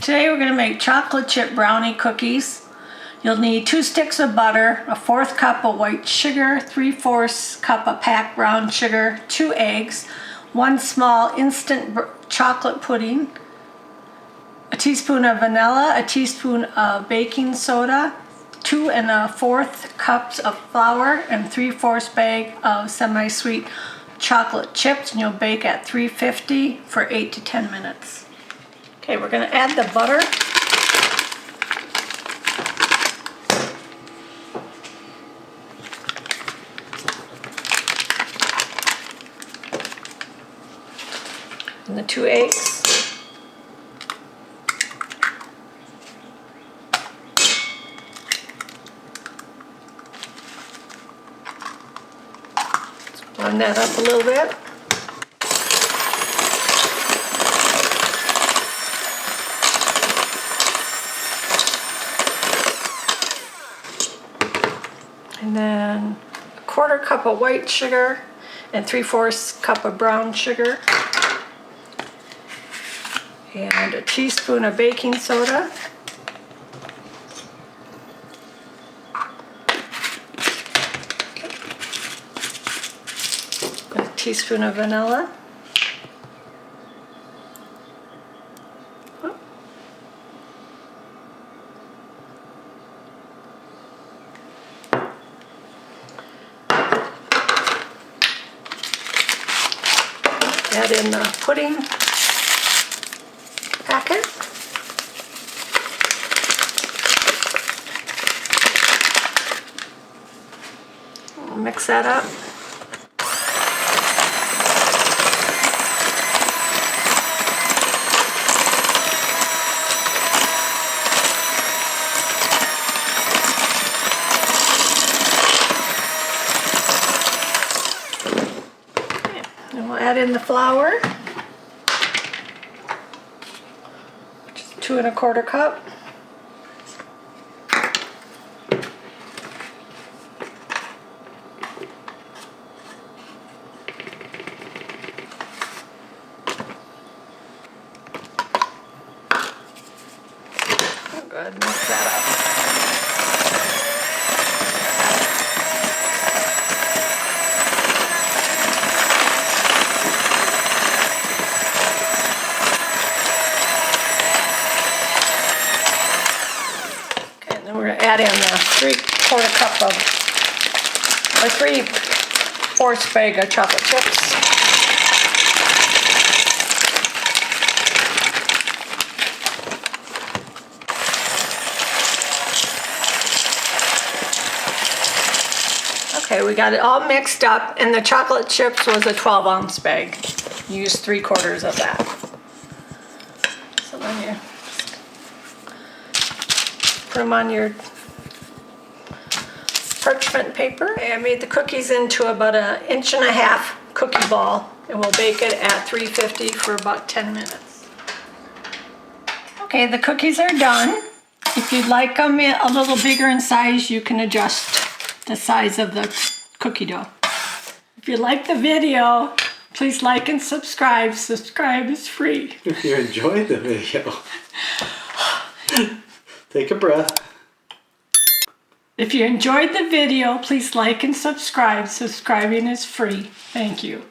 Today we're going to make chocolate chip brownie cookies. You'll need 2 sticks of butter, a 1/4 cup of white sugar, 3/4 cup of packed brown sugar, 2 eggs, 1 small instant chocolate pudding, a teaspoon of vanilla, a teaspoon of baking soda, 2 1/4 cups of flour, and 3/4 bag of semi-sweet chocolate chips, and you'll bake at 350 for 8 to 10 minutes. Okay, we're going to add the butter. And the 2 eggs. Let's blend that up a little bit. And then a 1/4 cup of white sugar and 3/4 cup of brown sugar. And a teaspoon of baking soda. A teaspoon of vanilla. Add in the pudding packet. We'll mix that up. And we'll add in the flour, which is 2 1/4 cup. Go ahead and mix that up. We're going to add in the 3/4 cup of, or 3/4 bag of chocolate chips. Okay, we got it all mixed up, and the chocolate chips was a 12-ounce bag. Use 3/4 of that. So then you put them on your parchment paper. I made the cookies into about 1.5 inch cookie ball, and we'll bake it at 350 for about 10 minutes. Okay, the cookies are done. If you'd like them a little bigger in size, you can adjust the size of the cookie dough. If you like the video, please like and subscribe. Subscribe is free. If you enjoyed the video, take a breath. If you enjoyed the video, please like and subscribe. Subscribing is free. Thank you.